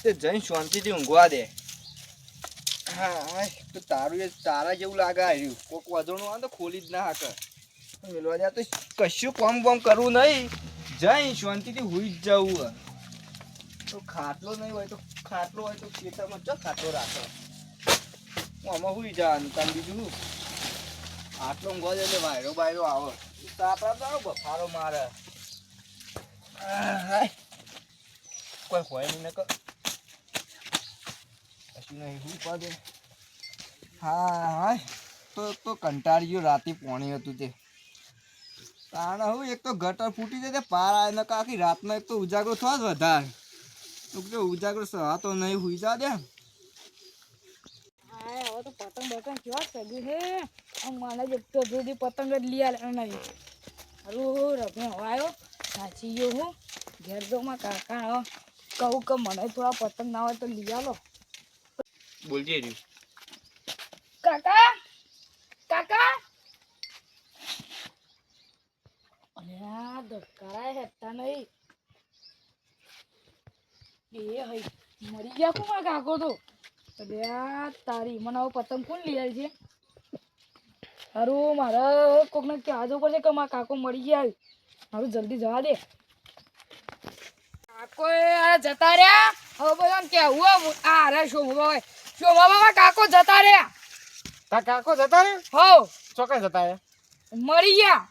તે જઈને શાંતિથી ઊંઘવા દે. હા તો તારું એ તારા જેવું લાગે આવ્યું કોક વધોનું આવે તો ખોલી જ ના હાકે મેલવા દે. તો કશું કામ કરવું નહીં, જઈ શાંતિથી હુઈ જ જવું. તો ખાટલો નહીં હોય તો ખાટલો હોય તો ખેતરમાં ચો ખાટલો રાખો, હું આમાં હુઈ જવાનું. તાર બીજું શું આટલો ઊંઘવા દે એટલે વાયરો બાયરો આવે તાપડા તો બફારો મારે. કોઈ હોય નહીં નકર કશું નહીં હું પાડે. હા તો કંટાળી ગયો. રાતે પાણી હતું તે તાણે હું એક તો ગટર ફૂટી જાય પાર આવે ને આખી રાતમાં એક તો ઉજાગરો થયો જ વધારે. તો ઉજાગરો તો નહીં હુઈ જા દે. હવે તો પતંગ બતંગ કેવા સગી છે. મને તો સુધી પતંગ જ લઈ આવે નહીં. હારું રમે આવ્યો સાચી ગયો હું ઘેર દોમાં કાકા કહું કે મને થોડા પતંગ ના હોય તો લઈ આલો. બોલજે રહ્યું કાકા કાકા અલ્યા ધબકારા હેઠતા નહીં એ હઈ મરી ગયા કોમાં કાકો તો અલ્યા તારી મને હવે પતંગ કોણ લઈ આવી છે. હારું મારે કોકને કહેવા જવું પડશે કે મારા કાકો મરી ગયા. હારું જલ્દી જવા દે. કાકો જતા રહ્યા હવે બધાને કેવું આ અરે શોભા બાબા કાકો જતા રહ્યા. તા કાકો જતા રે હો ચોકન જતા રે મરી ગયા.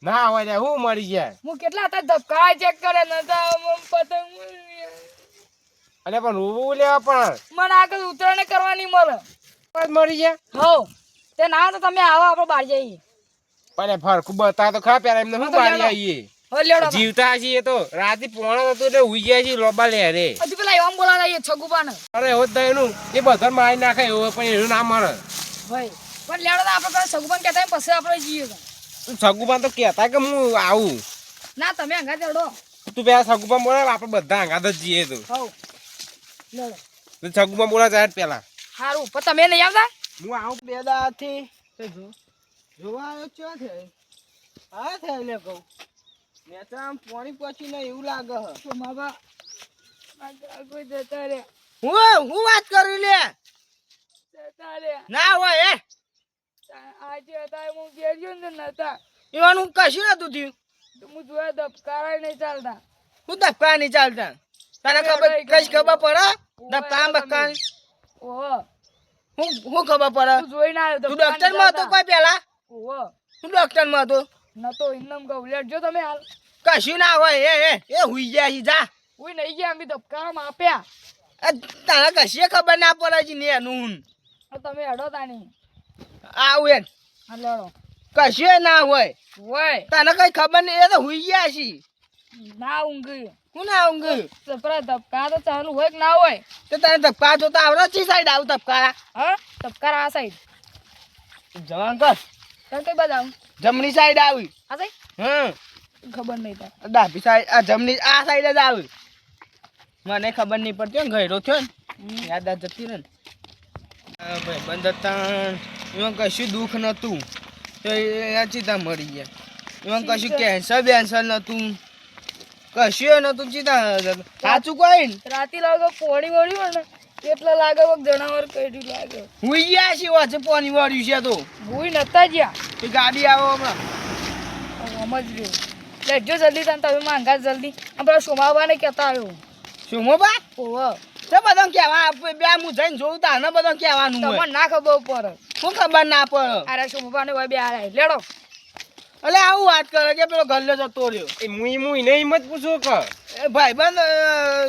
ના હોય રે હું મરી ગયા. હું કેટલા હતા ધબકા ચેક કરે નતા પતંગ અરે પણ રૂવું લેવા પણ મને આગળ ઉતરાણ કરવાની મળે મરી ગયા. હો તે ના તો તમે આવો આપણે બહાર જઈએ. પણ ફરખું બતા તો ખરા પેલા એમને શું બારી આવીએ હો લેડો જીવતા છીએ તો રાતે પોણો હતું એટલે હુઈ ગયા છીએ લોબા લે રે. હજુ પેલા એમ બોલાવીએ છગુબાને. અરે હોત તો એનું એ બધા મારી નાખે એવું પણ એનું ના મરે ભાઈ પણ લેડો તો આપણે પેલા છગુબાને કહેતા પછી આપણે જઈએ. સગુબાન તો કહેતા કે હું આવું. ના તમે હંગા ચડો. તું પેલા સગુબાન બોલાવ આપણે બધા હંગાત જ જઈએ. તો હો લેડો સગુબાન બોલા જાય પેલા સારું પણ તમે નહીં આવતા. હું આવું બે દાથી જોવા આવ્યો ચો છે. હા છે એટલે કહું નેચા પાણી પછી ને એવું લાગે હ. તો બાબા કોઈ જતા રે હું વાત કરું લે જતા રે ના હોય એ આજે હતા હું ઘેર ગયો ને નતા એવાનું કશું નતું થયું. તો હું જોયા ધબકારા નહીં ચાલતા. હું ધક્કા નહીં ચાલતા તને ખબર કઈ ખબર પડે ધક્કા બક્કા ઓહો હું ખબર પડે. તું જોઈને આવ્યો તું ડોક્ટર માં હતો કોઈ પેલા. ઓહો હું ડોક્ટર માં હતો નતો ઇન્નમ કહું લેટજો તમે હાલ. કશું ના હોય એ હુઈ ગયા છે જા. હું નહીં ગયા અમે ધબકારા આપ્યા. તને કશી ખબર ના પડે છે ને એનું તમે હડો તાની આવું એમ હા લેડો કશું ના હોય. હોય તને કઈ ખબર નહીં એ તો હુઈ ગયા છે. ના ઊંઘી હું ના ઊંઘ પેલા ધબકા તો ચાલુ હોય કે ના હોય. તો તને ધક્કા જોતા આવડે છે સાઈડ આવું ધક્કા હા ધબકારા આ સાઈડ જવાન કર તમે કઈ બાજુ આવું જમણી સાઈડ આવી. આ સાઈડ હમ ખબર નહીં તાર ડાબી સાઈડ આ જમણી આ સાઈડ જ આવી. મને ખબર નહીં પડતી ને ઘેરો થયો ને યાદ આ જતી ને ભાઈ બંધ હતા એમાં કશું દુઃખ નતું તો એ ચીતા મરી ગયા. એમાં કશું કેન્સર બેન્સર નતું કશું નતું ચીતા સાચું કોઈ ને રાતી લાગે પોણી વળ્યું ને એટલે લાગે કોક જનાવર કઈડ્યું લાગે. હુઈ ગયા છે વાંચે પાણી વાળ્યું છે તો ભૂઈ નતા ગયા એ ગાડી આવો હમણાં સમજ ગયો. લેટજો જલ્દી તને તમે માંગા જલ્દી આપણા સોમાબાને કહેતા આવ્યો. શું મોબા ઓહો તો બધા કહેવા બે હું જઈને જોઉં તાને બધા કહેવાનું તમને હોય. ના ખબર પડે. શું ખબર ના પડે. અરે સોમાબાને હોય બે આ લેડો. એટલે આવું વાત કરે કે પેલો ગલ્લો જતો રહ્યો. એ મુઈ મુઈ નહીં મત પૂછો કે એ ભાઈબંધ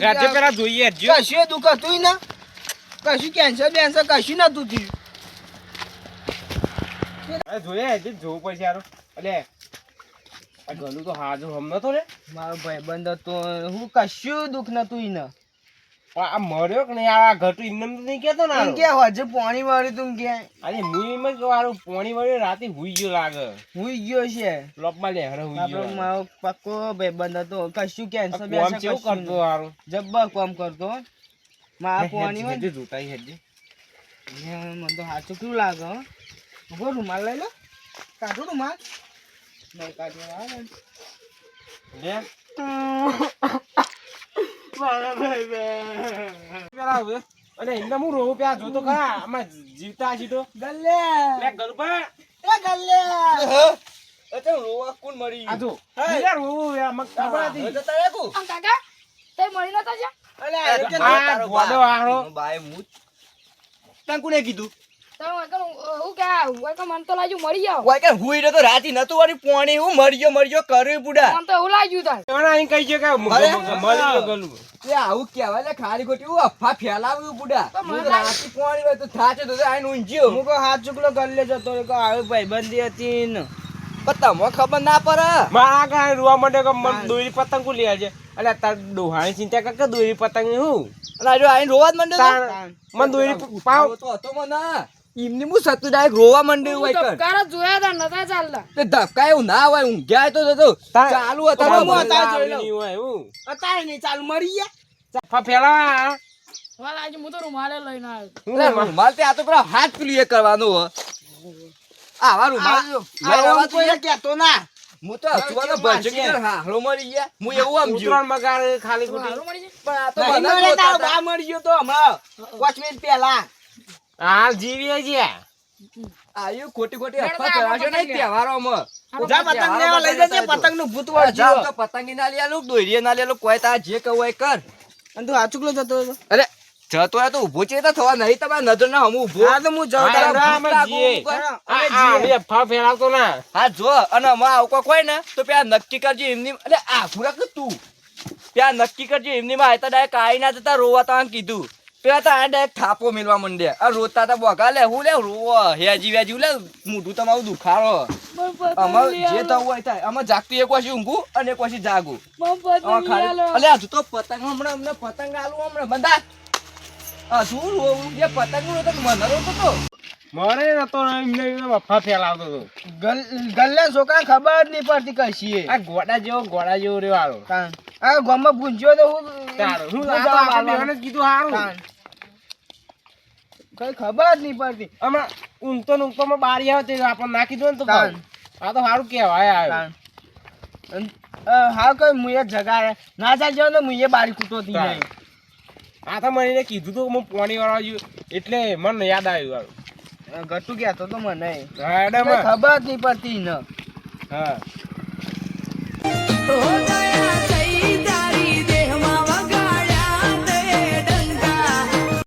રાજ્ય પેલા જોઈએ જો કશું દુઃખ હતું ને કશું કેન્સર બેન્સર કશું નતું થયું. જોઈએ જોવું પડશે યાર. એટલે આ ગલું તો હાજર હમ નતો રે મારો ભાઈબંધ હતો હું કશું દુઃખ નતું એને. આ મર્યો કે નહીં આ ઘટું એમને તો નહીં કેતો ને કે હજુ પાણી વાળ્યું તું કે અરે મુઈ માં જો આરું પાણી વાળ્યું રાતે હુઈ ગયો લાગે. હુઈ ગયો છે લોપમાં લે હરે હુઈ ગયો. મારો પાકો ભાઈબંધ હતો કશું કેન્સર કોમ બેન્સર કેવું કશું કરતો હારું જબ્બર કામ કરતો. મારા પાણી હોય ને જોતા હેડજે મને તો સાચું કેવું લાગે હો. ઉભો રૂમાલ લઈ લો કાઢું રૂમાલ નહીં કાઢવા આવે લે પેલા હવે અને એમને હું રોવું પ્યા જોતો ખરા આમાં જીવતા હશી તો લે ગલબા રોવા કોણ મરી આ જો યાર રોવું આમાં ખબર હતી આમ કાકા તે મળી નતા જા આ ગોડો આરો બાય મૂત તને કોને કીધું તમે હું કે મન તો લાગ્યું મરી જાવ વાય કે હુઈ રહ્યો તો રાતી નતું વાળી પોણી હું મરજો કર્યું પુડા મન તો એવું લાગ્યું તાર એના અહીં કઈ છે કે મરી ગયો ગલું એ આવું કહેવાય લે ખાલી ખોટી હું અફા ફેલાવ્યું પુડા તો મને હું તો રાતી પોણી હોય તો થાચે તો આઈને ઊંઘ્યો હું કો હાથ ચુકલો ગલ્લે જતો રે કો આવે ભાઈબંધી હતી ને પણ તમને ખબર ના પડે મારા કાંઈ રોવા માટે કે મને દોરી પતંગ કો લે છે એટલે તાર ડોહાની ચિંતા કર કે દોરી પતંગ ની હું અને આજો આઈને રોવા જ માંડ્યો તાર મને દોરી પાવ તો હતો મને એમને હું સતું ડાયરેક્ટ રોવા માંડ્યું હોય કર ધબકારા જોયા તા નતા ચાલતા તે ધક્કા એવું ના હોય ઊંઘ્યા તો ચાલુ હતા તાર હું તાર જોઈ લઉં. નહીં હોય હું અત્યારે નહીં ચાલુ મરી ગયા ફેલા વાલ આજે હું તો રૂમાલે લઈને આવ્યો એટલે રૂમાલ તે આ તો પેલા હાથ પેલું એ કરવાનું હો આવા રૂમાલ આવા કોઈ કહેતો ના હું તો હસવાનો ભજક કર હાલો મરી ગયા હું એવું આમ જો ઉતરાણ બગાડ ખાલી ખોટી હારું મળી જાય પણ આ તો નહીં મને મરે જોતા તારો હતા. બા મરી ગયો તો હમણાં 5 મિનિટ પહેલા હાલ જીવીએ છે આયુ ખોટી ખોટી અફવા ફેલાવશો નહીં તહેવારોમાં. જા પતંગ લેવા લઈ જજે પતંગ નું ભૂત જાઓ વળજો તો પતંગી ના લઈ આલું, દોરીએ ના લઈ આલું, કોઈ તાર જે કહું હોય કર. અને તું આ ચુકલો જતો હતો અરે જતો હોય તો ઊભો છે તો થવા નહીં તમારા નજર ના હમું ઊભો. હા તો હું જાઉં હા, તારા અમે ભૂત જીએ. લાગુ ઉપર. અમે અફવા ફેલાવતો ના હા જો અને અમાર આવું કોક હોય ને તો પેલા નક્કી કરજો એમની એટલે આ ખુરાક તું પેલા નક્કી કરજો એમની માં આયતા ડાયરેક્ટ આઈ ના જતા રોવા તા કીધું પેલા તો આ ડાયરેક્ટ થાપો મેલવા માંડ્યા આ રોતા તા બોગા લે હું લે રોવો હેજી વેજી લે મોઢું તમારું દુખારો અમાર જે થવું હોય થાય અમાર જાગતું એક પછી ઊંઘું અને એક પછી જાગું અલે આ તો પતંગ હમણાં અમને પતંગ આલું હમણાં બંધા આ શું રોવું જે પતંગ નો તો મને રોતો તો મારે નતો એમને અફવા ફેલાવતો હતો ગલ્લે છોકરા ખબર જ નહીં પડતી કશી આ ગોડા જેવો રહ્યો હારો આ ગામમાં પૂંજ્યો તો હું તારું હું હું આ તો જવાબ આપણે આલવાનો. બેને જ કીધું હારું કઈ ખબર જ નહીં પડતી હમણાં ઊંઘતો માં બારી આવે તે આપણને નાખી દો ને તો તાન. આ તો સારું કહેવાય આવ્યો હા કઈ મુએ જગાડે ના ચાલજો ને મુએ બારી કૂટો થી તાન. નહીં આ તો મને એને કીધું તું હું પાણી વાળવા ગયું એટલે મને યાદ આવ્યું ગટુ કહેતો તો મને હા એડા કઈ ખબર જ નહીં પડતી ને હા